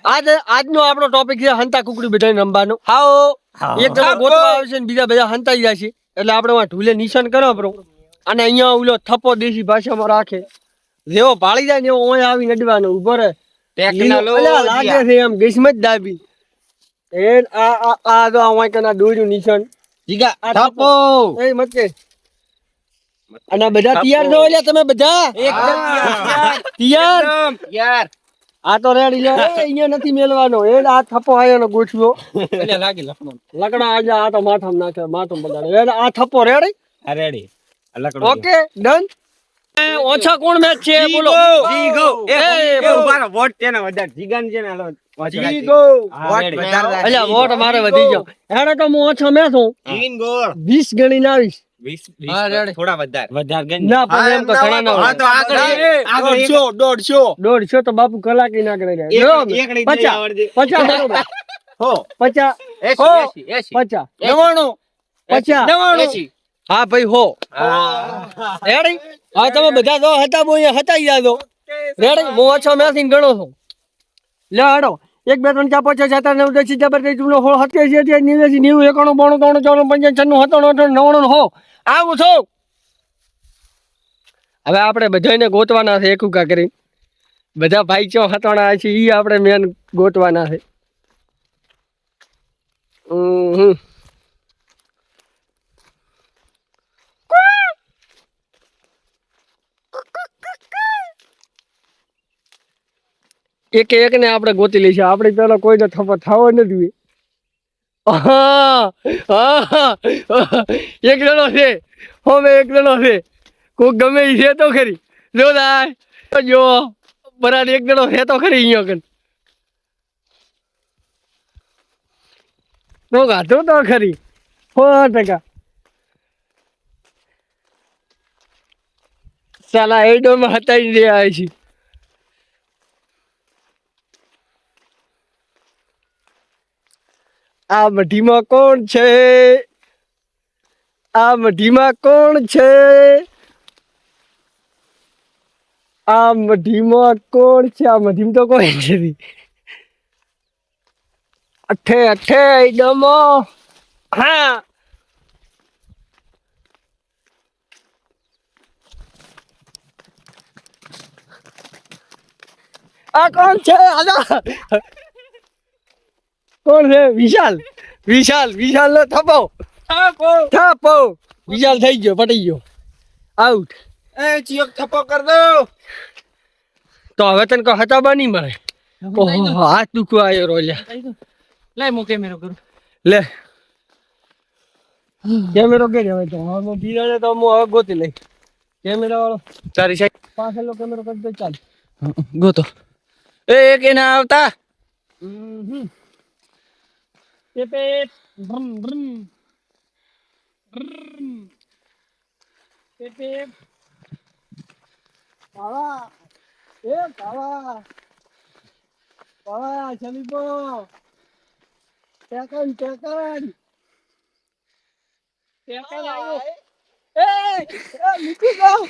આજનો આપણો ટોપિક છે હંતા કુકડી બધાને રમવાનો. હાઓ એક જણો ગોતવા આવશે ને બીજા બધા હંતાઈ જશે એટલે આપણે માં ઢૂલે નિશાન કરો બ્રો. અને અહીંયા ઓલો થપ્પો દેશી ભાષામાં રાખે જેવો ભાળી જાય ને એવો ઓય આવી નડવાનો ઉભો રહે લાગે છે એમ ગેસમાં જ દાબી એ આ જો ઓય કના દોર્યું નિશાન જીગા થપ્પો એ મત અને બધા તૈયાર છો એટલે તમે બધા એકદમ તૈયાર આ તો રેડી લે અહીંયા નથી મેલવાનો એ આ થપ્પો આયોનો ગોઠવ્યો એટલે લાગી લકડા આજે આ તો માથામાં નાખે માથું બગાડે એટલે આ થપ્પો રેડી રેડી ઓકે ડન ઓછા કોણ મેચ છે બોલો જીગો એ ઉભારો વોટ તેના વધારે જીગાન છે ને હાલો જીગો વોટ વધારે અલ્યા વોટ મારે વધી ગયો હેડે તો હું ઓછો મેચ હું 20 ગણીને આવીશ 20 થોડા વધારે ગણ ના પણ એમ તો ઘણા ના હા તો આગળ 150 તો બાપુ કલાકી ના કરે 50 બરોબર હો 50 80 50 90 50 હા ભાઈ હો રેડી હા તમે બધા જો હતા બોય હતાઈ જાજો રેડી હું ઓછો મેસીન ગણો છું લે હાડો 1 2 3 4 5 6 7 8 9 10 11 12 13 14 17 18 19 20 91 92 93 94 95 96 97 98 હો આવું છું હવે આપણે બધાને ગોતવાના છે એકુકા કરી બધા ભાઈ ચો હતવાના છે ઈ આપણે મેન ગોતવાના છે એક ને આપણે ગોતી લઈશું આપણે પેલા કોઈને થપ્પો થવો નથી એક જણો છે હવે એક જણો છે કોક ગમે ઈ છે તો ખરી જો દાય જો બરાબર એક જણો છે તો ખરી અહીંયા કન તો ગાતો તો ખરી 100% સાલા એડોમાં હતાઈ દે આવી છે આ મઢીમાં કોણ છે આ મઢીમાં કોણ છે આ મઢીમાં કોણ છે આ મઢીમાં તો કોઈ નથી અઠે ડમો હા આ કોણ છે આજા કોણ છે વિશાલ નો થપ્પો વિશાલ થઈ ગયો પટી ગયો આઉટ એ ચિયોક થપ્પો કર દો તો હવે તને કો હતા બની મળે ઓહો હાથ દુખવા આવ્યો રોલ્યા લે મુ કેમેરો કરું લે કેમેરો કે હવે તો હવે બીજાને તો હું હવે ગોતી લઈ કેમેરા વાળો તારી સાઈડ પાછળનો કેમેરો કરી દે ચાલ ગોતો એક એના આવતા Pepe, brum brum, Pepe, Pala, Pala, Chalipo, tekan ayo, lucu kau.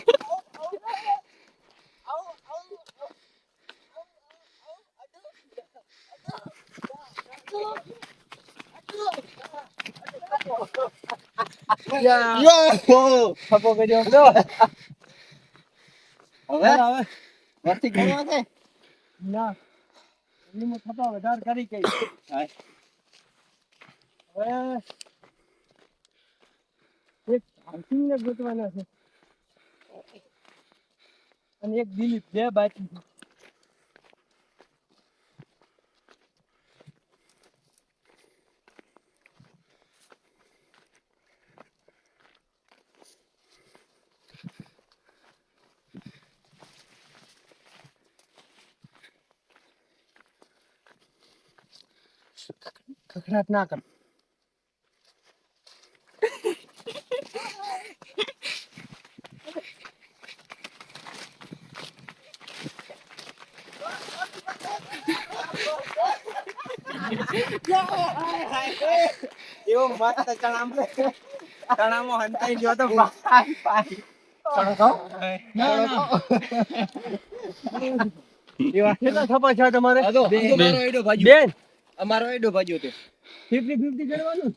થપ્પો કર્યો તો હવે વર્તી કરવા છે ના એની મો થપ્પો વધારે કરી કે હવે એક હાંસીને ગોતવાના છે અને એક દિલીપ બે બાકી છે ખખડાટ ના કર એવો મસ્ત ચણામાં હંતાઈ ગયો તો પાઈ ચણો ખાવ ના કેટલા થપ્પા છે તમારે? બેન અમારો એડો ભાજ્યો તે 50-50 ગણવાનું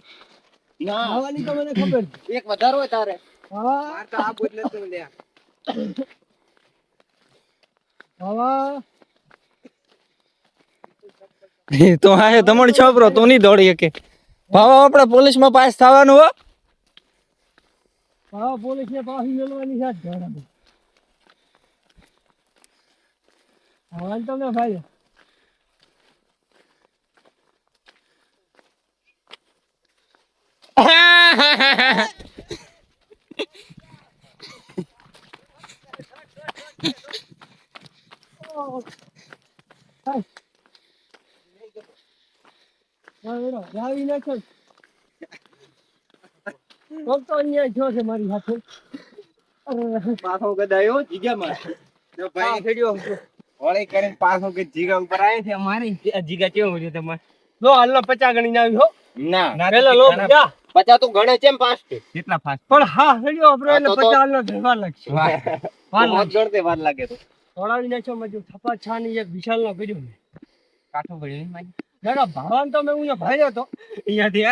ના આવવાની તો મને ખબર એક વધારો હોય તારે હા માર તો આ બોલ નથી લ્યા હવે તો આ તમારો છોકરો તો નહીં દોડી શકે ભાવ આપણે પોલીસમાં પાસ થવાનું હો હા પોલીસ ને પાછી મેળવાની છે હવે તમે ભાઈ રાવી નાખો તો અહીંયા જો છે મારી હાથે પાછો ગદાયો જીગામાં જો ભાઈ ખેડ્યો ઓળે કરીને પાછો કે જીગા ઉપર આવે છે અમારી જીગા કેવો છે તમારે લો હાલનો 50 ગણી ના આવી હો ના પેલા લો 50 તો ગણે છે એમ ફાસ્ટ કેટલા ફાસ્ટ પણ હા ખેડ્યો આપણે એટલે 50 હાલનો ધરવા લાગશે વાર ગણતે વાર લાગે તો થોડાવી નાખ્યો મજુ થપા છાની એક વિશાલ નો કર્યો ને કાઠો પડ્યો ને માજી દાદા ભાવાન તો મેં ઉને ભાળ્યો તો અહીંયાથી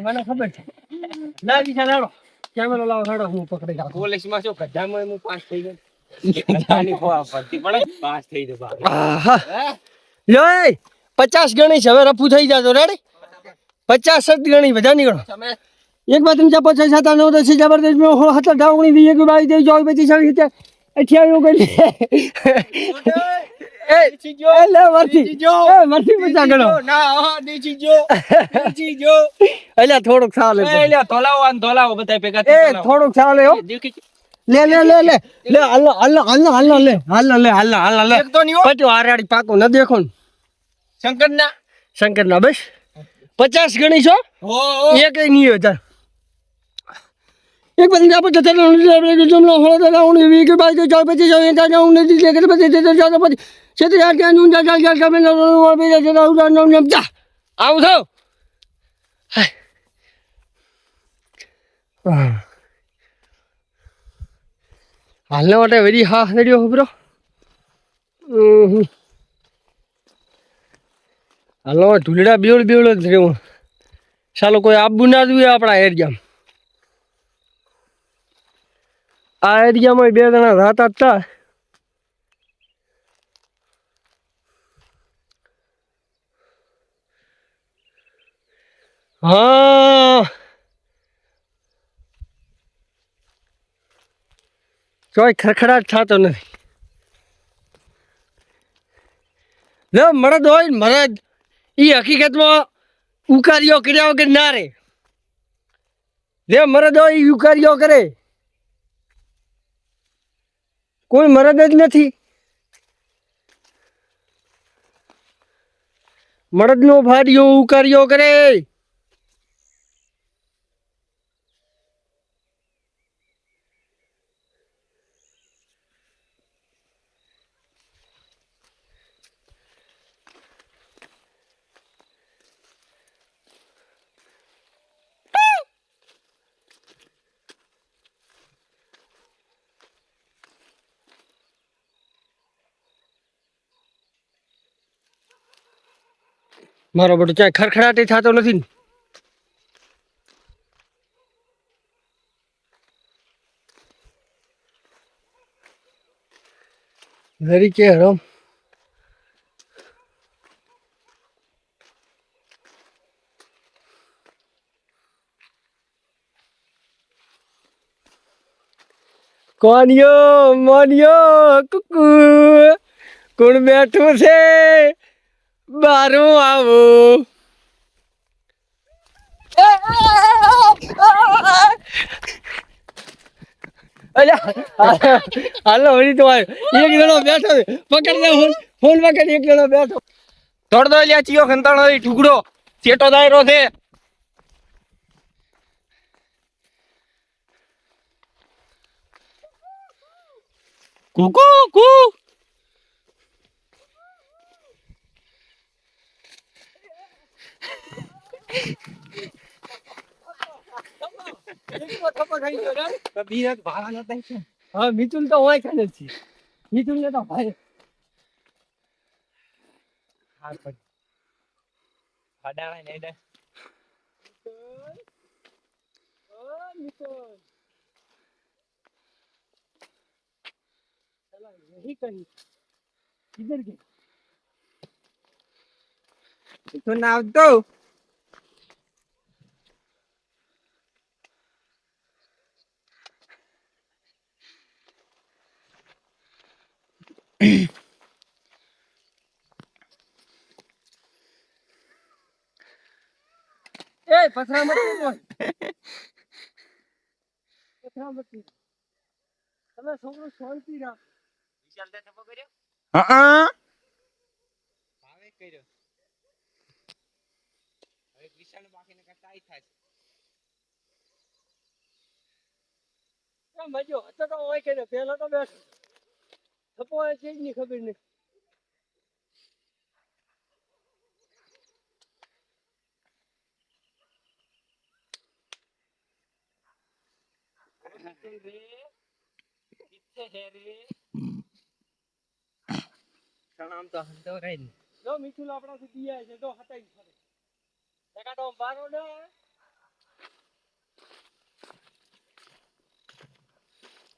મને ખબર છે ના વિશાલ હાડો કેમેરો લાવો હાડો હું પકડી રાખું પોલીસ માં શું ગધામાં હું પાસ થઈ ગયો ગધાની ખોવા પડતી પણ પાસ થઈ જવા લો 50 ગણી છે હવે રફુ થઈ જાતો રેડી 50 શબ્દ ગણી બધા નીકળો એક બાર 3 4 5 6 7 8 9 10 જબરદસ્ત મે હો હતા ડાવણી વી એક બાઈ દે જોઈ બધી સારી રીતે 88 કરી એ ચીજો એ લે મરથી એ મરથી 50 ગણો ના હા દેચી જો એલા થોડુંક સાલે એ ધોલાવો બધાય ભેગા એ થોડુંક સાલે હો લે હાલ એક તો ની હો પટો આરાડી પાકો ન દેખો શંકરના બસ 50 ગણી છો એક નહીં હતા એક બધી આપણે જતા જમલો હોળો તો હું વી કે બાઈ જો પછી જો એતા હું નથી લે કે પછી તો જાતો પછી છેતે યાર કે હું જા જા કે મેં ઓર બે જતા ઉડા નો જા આવ થો હાલને માટે વેરી હા રેડિયો બ્રો હાલો ઢુલડા બેવડ જ રેવું ચાલો કોઈ આબુ ના જોઈએ આપણા એરિયામાં આ એરિયામાં 2 જણા રાતા હતા હા કોઈ ખરખડાટ થતો નથી લે મરદ હોય મરદ ઈ હકીકતમાં ઉકારીઓ કર્યા વગર ના રે જે મરદ હોય ઈ ઉકારીઓ કરે કોઈ મરદ જ નથી મરદનો ભાડિયો ઉકારીઓ કરે મારો બેટો ચાય ખરખડાટ થતો નથી વેરી કે હરામ કોનિયો મોનિયો કુકુ કોણ બેઠું છે બારું આવું હાલો વળી તો એક જણો બેઠો પકડ દે ફોન પકડ એક જણો બેઠો તોડ દો લ્યા ચિયો ખંતાણો ટુકડો ચેટો દાયરો છે કુકુ કુ હા મિતુલ તો હોય ખાને છે હીતું લેતો ભાઈ यही कहीं इधर के તો નાવ તો ए पथरा मत बोल पथरा मत તમે છોકરો શાંતિ રાખ વિશાલ તે થપો કર્યો હા ભાવે કર્યો હવે વિશાલ બાકીને કટાઈ થાય મજો તો હોય કે પેલા તો બેસ થપો એ ચીજ ની ખબર નહીં સલામ તો હંતો રહી ને જો મિથુલ આપણાથી દિયા છે તો હટાઈ ફરે ટકા તો બારો ને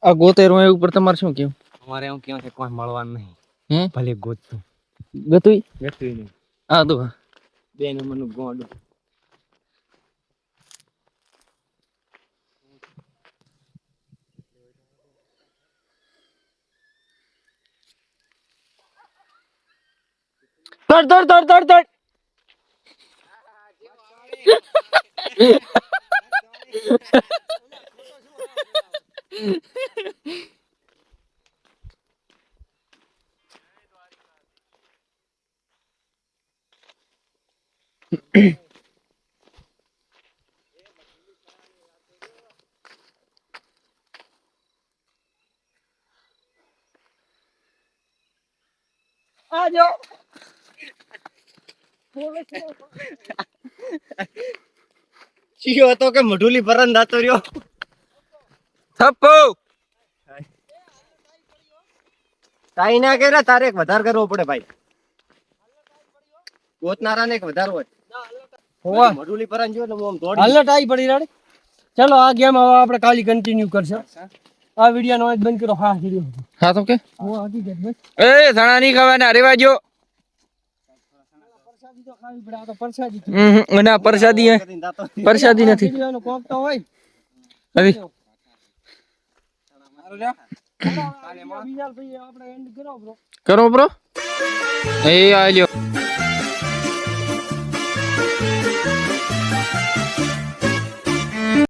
આ ગોતેરો એ ઉપર તમારે શું કેવું અમારે એવું ક્યાં છે કોઈ મળવાનું નહીં હે ભલે ગોતતું ગતુઈ ગતું નહીં આ તો બે નંબરનું ગોંડું તડ તડ તડ તડ તડ આ જો ચિયો હતો કે મઢુલી પરન દાતો રહ્યો થપ્પો તાઈ ના કે તારે એક વધારે કરવો પડે ભાઈ ગોતનારા ને એક વધારે હોય હોવા મઢુલી પરન જો ને હું આમ દોડી હાલત આવી પડી રાડી ચલો આ ગેમ હવે આપણે કાલી કન્ટિન્યુ કરશે આ વિડિયો નો જ બંધ કરો હા વિડિયો હા તો કે હું હકીકત બસ એ ધણા નહીં ખાવાના રેવા જો પ્રસાદી તો ખાવી પડે આ તો પ્રસાદી છે. અને આ પ્રસાદી દાતો પ્રસાદી નથી વિડિયો નો કોક તો હોય હવે બીજા ભાઈ આપણે એન્ડ કરો બ્રો કરો બ્રો એ આલ્યો